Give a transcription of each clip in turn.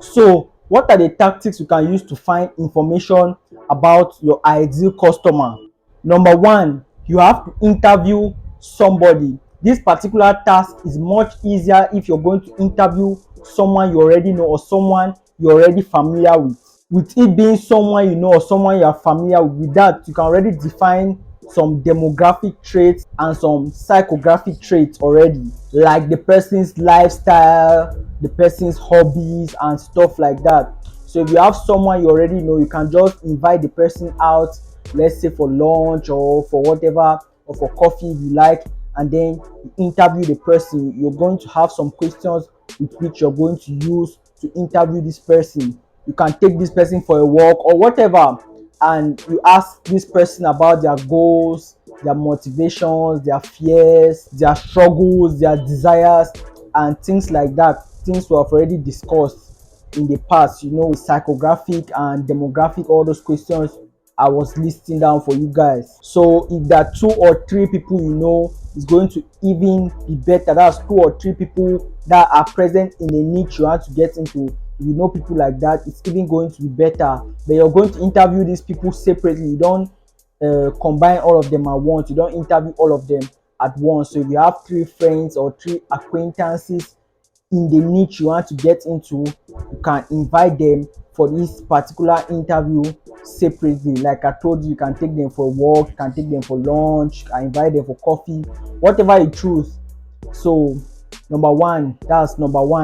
So, what are the tactics you can use to find information about your ideal customer? Number one, you have to interview somebody. This particular task is much easier if you're going to interview someone you already know or someone you're already familiar with. With it being someone you know or someone you are familiar with that, you can already define some demographic traits and some psychographic traits already, like the person's lifestyle, the person's hobbies and stuff like that. So if you have someone you already know, you can just invite the person out, let's say for lunch or for whatever, or for coffee if you like, and then you interview the person. You're going to have some questions with which you're going to use to interview this person. You can take this person for a walk or whatever, and you ask this person about their goals, their motivations, their fears, their struggles, their desires, and things like that. Things we have already discussed in the past, psychographic and demographic, all those questions I was listing down for you guys. So if there are 2 or 3 people it's going to even be better. That's 2 or 3 people that are present in the niche you want to get into. If you know people like that, it's even going to be better. But you're going to interview these people separately. You don't combine all of them at once. You don't interview all of them at once. So if you have 3 friends or 3 acquaintances in the niche you want to get into, you can invite them for this particular interview separately. Like I told you, you can take them for a walk, you can take them for lunch, you can invite them for coffee, whatever you choose. So that's number one,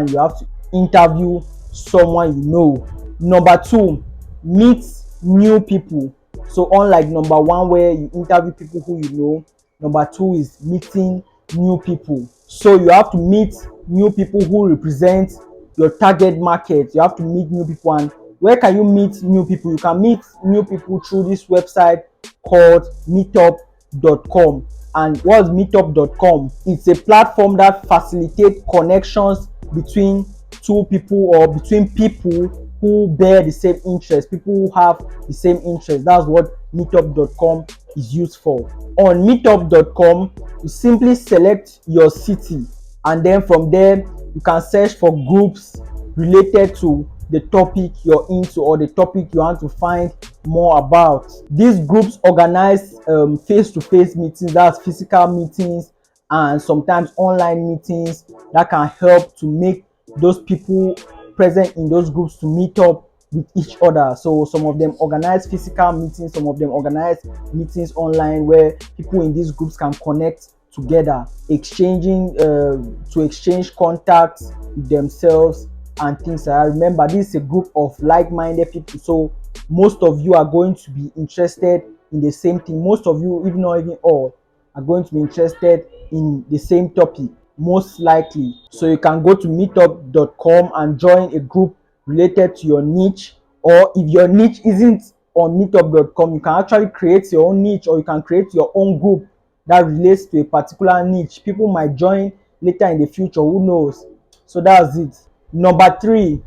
you have to interview someone you know. Number two, meet new people. So unlike number one where you interview people who you know, number two is meeting new people. So you have to meet new people who represent your target market. You have to meet new people. And where can you meet new people? You can meet new people through this website called meetup.com. And what's meetup.com? It's a platform that facilitates connections between 2 people or between people who bear the same interest, people who have the same interest. That's what meetup.com is used for. On meetup.com, you simply select your city, and then from there you can search for groups related to the topic you're into or the topic you want to find more about. These groups organize face-to-face meetings, that's physical meetings, and sometimes online meetings that can help to make those people present in those groups to meet up with each other. So some of them organize physical meetings, some of them organize meetings online where people in these groups can connect together, exchanging to exchange contacts with themselves and things like that. Remember, this is a group of like-minded people, so most of you are going to be interested in the same thing. Most of you, if not even all, are going to be interested in the same topic, most likely. So you can go to meetup.com and join a group related to your niche, or if your niche isn't on meetup.com, you can actually create your own niche, or you can create your own group that relates to a particular niche. People might join later in the future, who knows? So that's it. Number 3,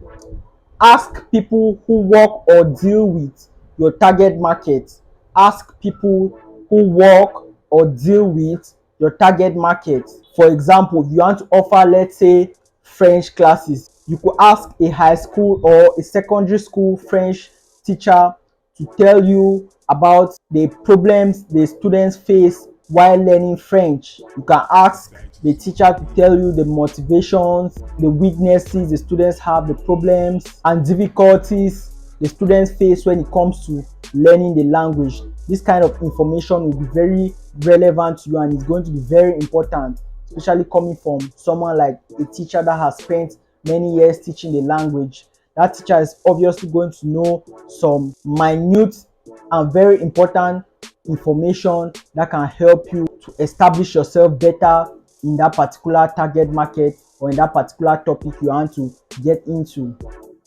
ask people who work or deal with your target market. Ask people who work or deal with your target market. For example, if you want to offer, let's say, French classes, you could ask a high school or a secondary school French teacher to tell you about the problems the students face while learning French. You can ask the teacher to tell you the motivations, the weaknesses the students have, the problems and difficulties the students face when it comes to learning the language. This kind of information will be very relevant to you, and it's going to be very important, especially coming from someone like a teacher that has spent many years teaching the language. That teacher is obviously going to know some minute and very important information that can help you to establish yourself better in that particular target market or in that particular topic you want to get into.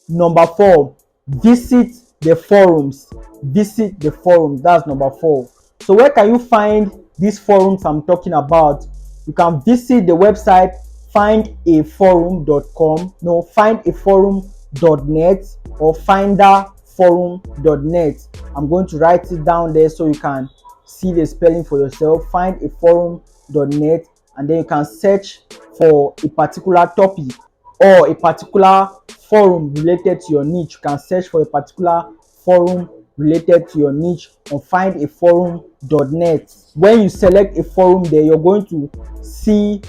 Number 4, visit the forums. Visit the forums. That's number 4. So where can you find these forums I'm talking about? You can visit the website findaforum.com, findaforum.net or finderforum.net. I'm going to write it down there so you can see the spelling for yourself. Findaforum.net and then you can search for a particular topic or a particular forum related to your niche. You can search for a particular forum related to your niche on findaforum.net. When you select a forum there, you're going to see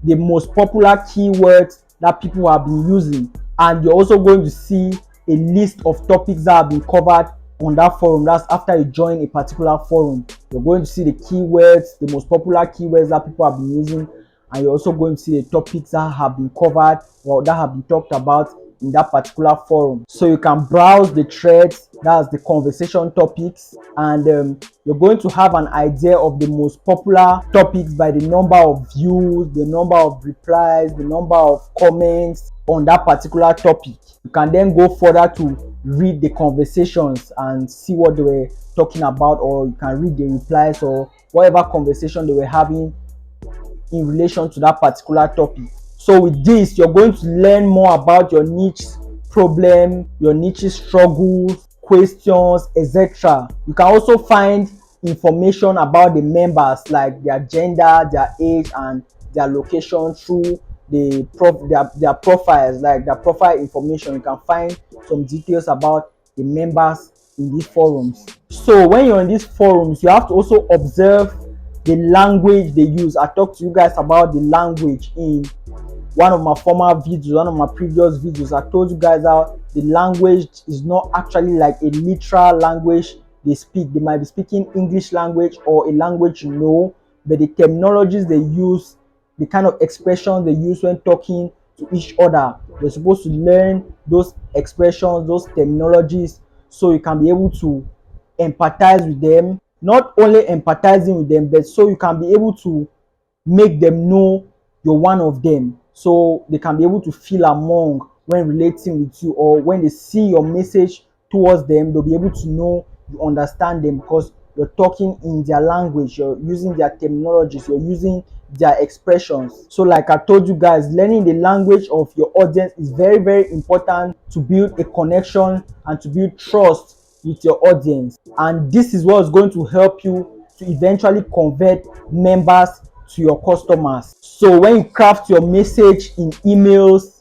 the most popular keywords that people have been using, and you're also going to see a list of topics that have been covered on that forum. That's after you join a particular forum. You're going to see the keywords, the most popular keywords that people have been using, and you're also going to see the topics that have been covered or that have been talked about in that particular forum. So you can browse the threads, that's the conversation topics, and you're going to have an idea of the most popular topics by the number of views, the number of replies, the number of comments on that particular topic. You can then go further to read the conversations and see what they were talking about, or you can read the replies or whatever conversation they were having in relation to that particular topic. So with this, you're going to learn more about your niche problem, your niche struggles, questions, etc. You can also find information about the members, like their gender, their age, and their location through their profiles, like their profile information. You can find some details about the members in these forums. So when you're in these forums, you have to also observe the language they use. I talked to you guys about the language in one of my former videos, one of my previous videos. I told you guys how the language is not actually like a literal language they speak. They might be speaking English language or a language you know, but the terminologies they use, the kind of expressions they use when talking to each other, you're supposed to learn those expressions, those terminologies, so you can be able to empathize with them. Not only empathizing with them, but so you can be able to make them know you're one of them, so they can be able to feel among when relating with you, or when they see your message towards them, they'll be able to know you understand them because you're talking in their language, you're using their terminologies, you're using their expressions. So like I told you guys, learning the language of your audience is very, very important to build a connection and to build trust with your audience, and this is what is going to help you to eventually convert members to your customers. So when you craft your message in emails,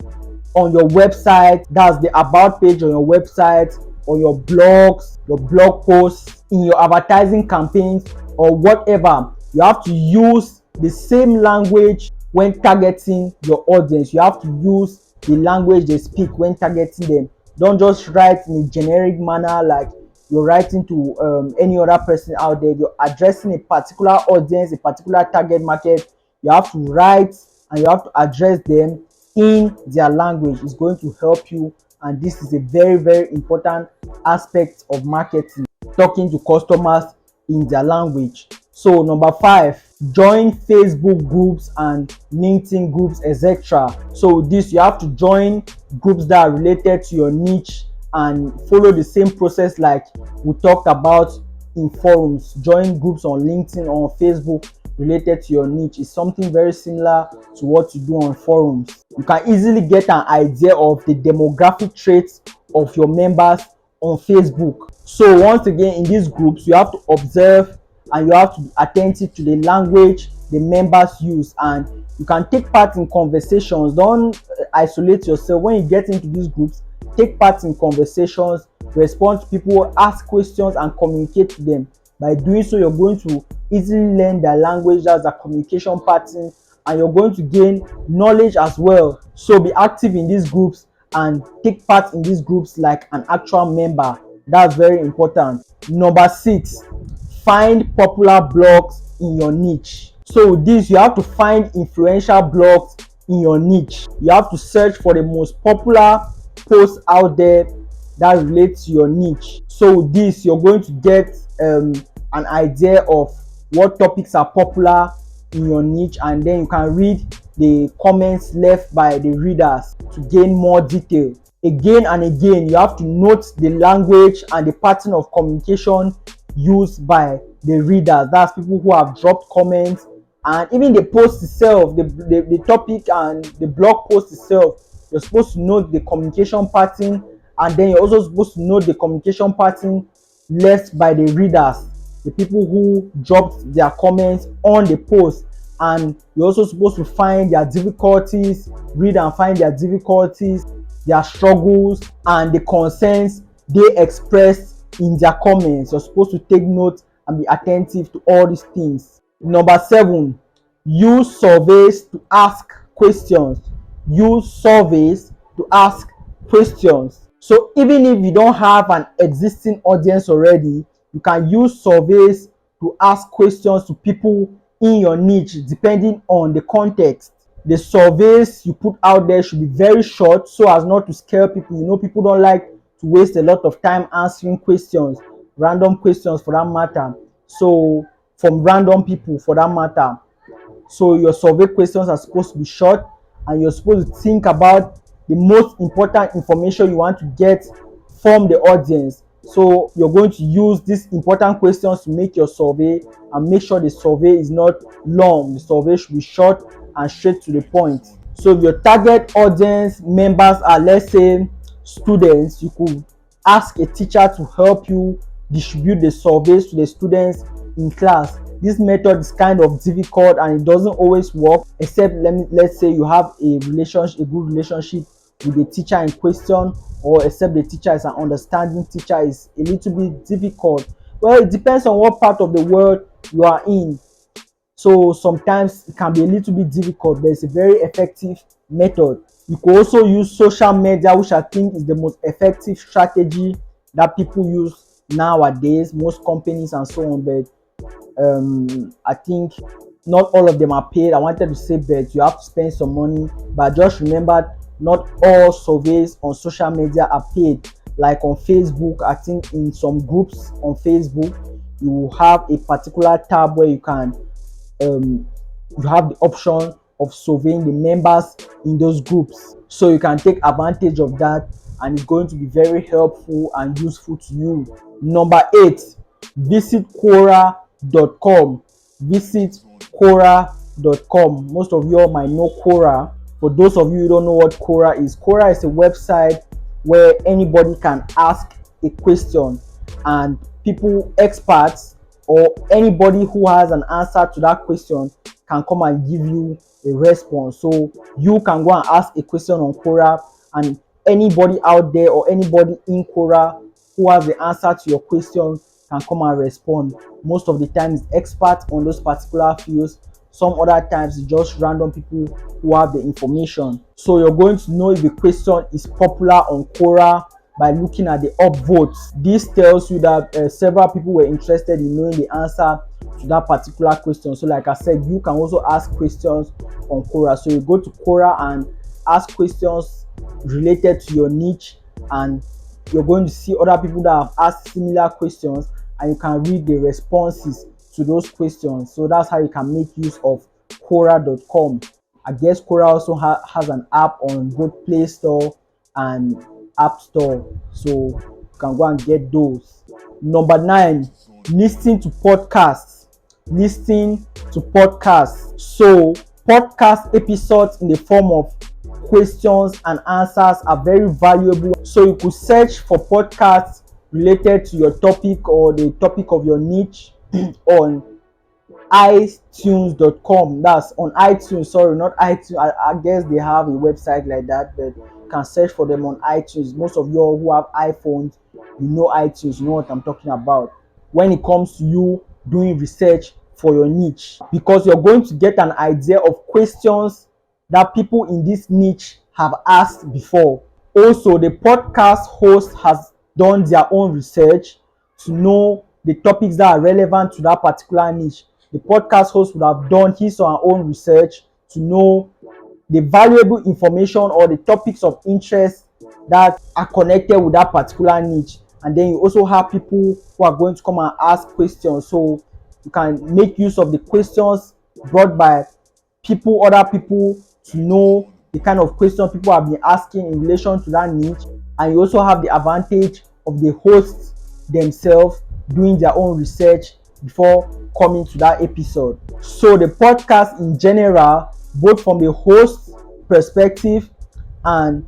on your website, that's the about page on your website, or your blogs, your blog posts, in your advertising campaigns or whatever, you have to use the same language when targeting your audience. You have to use the language they speak when targeting them. Don't just write in a generic manner like you're writing to any other person out there. You're addressing a particular audience, a particular target market. You have to write and you have to address them in their language. It's going to help you, and this is a very, very important aspect of marketing, talking to customers in their language. So number 5, join Facebook groups and LinkedIn groups, etc. So this, you have to join groups that are related to your niche and follow the same process like we talked about in forums. Join groups on LinkedIn or on Facebook related to your niche is something very similar to what you do on forums. You can easily get an idea of the demographic traits of your members on Facebook. So once again, in these groups, you have to observe and you have to be attentive to the language the members use, and you can take part in conversations. Don't isolate yourself. When you get into these groups, take part in conversations, respond to people, ask questions, and communicate to them. By doing so, you're going to easily learn their language, as a communication pattern, and you're going to gain knowledge as well. So be active in these groups and take part in these groups like an actual member. That's very important. Number 6, find popular blogs in your niche. So with this, you have to find influential blogs in your niche. You have to search for the most popular posts out there that relate to your niche. So with this, you're going to get an idea of what topics are popular in your niche, and then you can read the comments left by the readers to gain more detail. Again and again, you have to note the language and the pattern of communication used by the readers. That's people who have dropped comments, and even the post itself, the topic and the blog post itself. You're supposed to note the communication pattern, and then you're also supposed to note the communication pattern left by the readers, the people who dropped their comments on the post. and you're also supposed to find their difficulties, read and find their difficulties, their struggles, and the concerns they expressed in their comments. You're supposed to take note and be attentive to all these things. Number 7, use surveys to ask questions. Use surveys to ask questions. So even if you don't have an existing audience already, you can use surveys to ask questions to people in your niche depending on the context. The surveys you put out there should be very short so as not to scare people. You know, people don't like to waste a lot of time answering questions, random questions for that matter. So from random people for that matter. So your survey questions are supposed to be short, and you're supposed to think about the most important information you want to get from the audience. So you're going to use these important questions to make your survey, and make sure the survey is not long. The survey should be short and straight to the point. So if your target audience members are, let's say, students, you could ask a teacher to help you distribute the surveys to the students in class. This method is kind of difficult and it doesn't always work, except let's say you have a good relationship with the teacher in question, or except the teacher is an understanding teacher. Is a little bit difficult. Well, it depends on what part of the world you are in. So sometimes it can be a little bit difficult, but it's a very effective method. You can also use social media, which I think is the most effective strategy that people use nowadays, most companies and so on. But I think not all of them are paid. I wanted to say, but you have to spend some money. But just remember, not all surveys on social media are paid. Like on Facebook, I think in some groups on Facebook, you have a particular tab where you can you have the option of surveying the members in those groups. So you can take advantage of that, and it's going to be very helpful and useful to you. Number 8, visit Quora.com. Visit Quora.com. Most of you all might know Quora. For those of you who don't know what Quora is a website where anybody can ask a question, and people, experts, or anybody who has an answer to that question can come and give you a response. So you can go and ask a question on Quora, and anybody out there or anybody in Quora who has the answer to your question can come and respond. Most of the time it's experts on those particular fields. Some other times it's just random people who have the information. So you're going to know if the question is popular on Quora by looking at the upvotes. This tells you that several people were interested in knowing the answer to that particular question. So like I said, you can also ask questions on Quora. So you go to Quora and ask questions related to your niche, and you're going to see other people that have asked similar questions, and you can read the responses to those questions. So that's how you can make use of Quora.com. I guess Quora also has an app on both Play Store and App Store, so you can go and get those. Number 9, listening to podcasts. Listening to podcasts. So podcast episodes in the form of questions and answers are very valuable. So you could search for podcasts related to your topic or the topic of your niche on iTunes.com. That's on iTunes, sorry, not iTunes. I guess they have a website like that, but you can search for them on iTunes. Most of you who have iPhones, you know iTunes, you know what I'm talking about when it comes to you doing research for your niche, because you're going to get an idea of questions that people in this niche have asked before. Also, the podcast host has done their own research to know the topics that are relevant to that particular niche. The podcast host would have done his or her own research to know the valuable information or the topics of interest that are connected with that particular niche. And then you also have people who are going to come and ask questions. So you can make use of the questions brought by other people, to know the kind of questions people have been asking in relation to that niche. And you also have the advantage of the hosts themselves doing their own research before coming to that episode. So the podcast in general, both from the host perspective and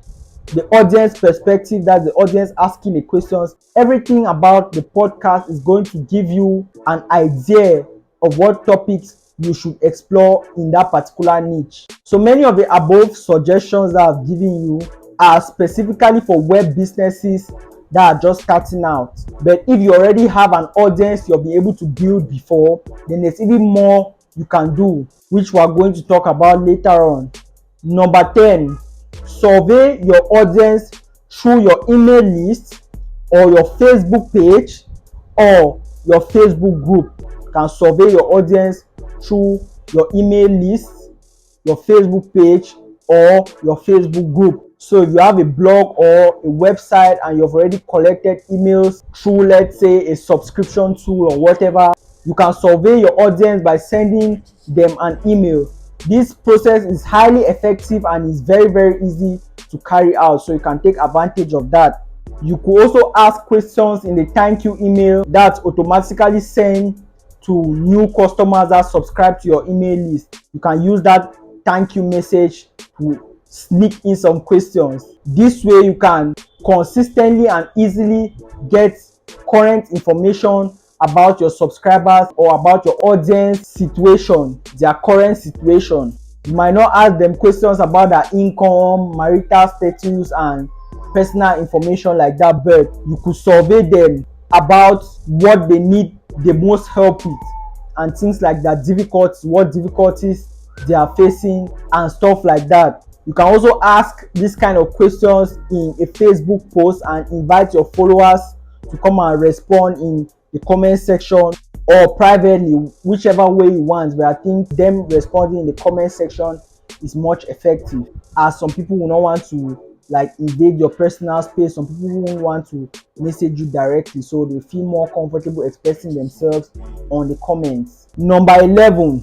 the audience perspective, that's the audience asking the questions, everything about the podcast is going to give you an idea of what topics you should explore in that particular niche. So many of the above suggestions that I've given you are specifically for web businesses that are just starting out. But if you already have an audience you'll be able to build before, then there's even more you can do, which we're going to talk about later on. Number 10, survey your audience through your email list or your Facebook page or your Facebook group. You can survey your audience through your email list, your Facebook page, or your Facebook group. So if you have a blog or a website and you've already collected emails through, let's say, a subscription tool or whatever, you can survey your audience by sending them an email. This process is highly effective and is very, very easy to carry out, so you can take advantage of that. You could also ask questions in the thank you email that's automatically sent to new customers that subscribe to your email list. You can use that thank you message to sneak in some questions. This way you can consistently and easily get current information about your subscribers or about your audience situation, their current situation. You might not ask them questions about their income, marital status, and personal information like that, but you could survey them about what they need the most help with and things like that, difficulties, what difficulties they are facing and stuff like that. You can also ask this kind of questions in a Facebook post and invite your followers to come and respond in the comment section or privately, whichever way you want. But I think them responding in the comment section is much effective, as some people will not want to like invade your personal space. Some people won't want to message you directly, so they feel more comfortable expressing themselves on the comments. Number 11,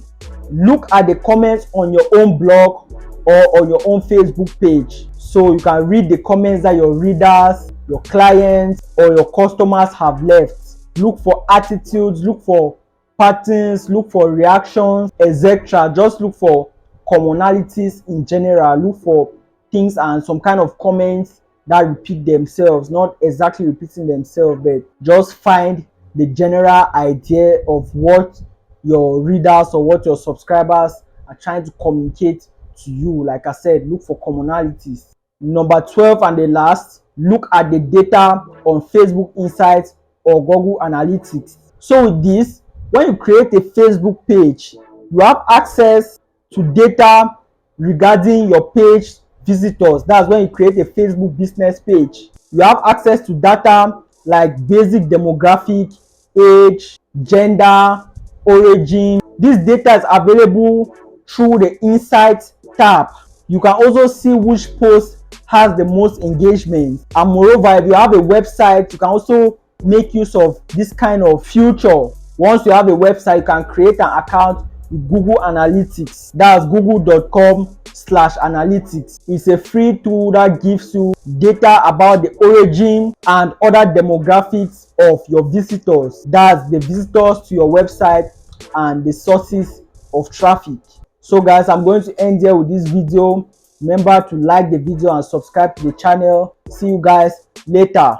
look at the comments on your own blog or on your own Facebook page, so you can read the comments that your readers, your clients, or your customers have left. Look for attitudes, look for patterns, look for reactions, etc. Just look for commonalities in general. Look for things and some kind of comments that repeat themselves, not exactly repeating themselves, but just find the general idea of what your readers or what your subscribers are trying to communicate to you. Like I said, look for commonalities. Number 12 and the last, look at the data on Facebook Insights or Google Analytics. So with this, when you create a Facebook page, you have access to data regarding your page visitors. That's when you create a Facebook business page. You have access to data like basic demographic, age, gender, origin. This data is available through the Insights tab. You can also see which post has the most engagement, and moreover, if you have a website, you can also make use of this kind of feature. Once you have a website, you can create an account with Google Analytics. That's google.com/analytics. It's a free tool that gives you data about the origin and other demographics of your visitors. That's the visitors to your website and the sources of traffic. So guys, I'm going to end here with this video. Remember to like the video and subscribe to the channel. See you guys later.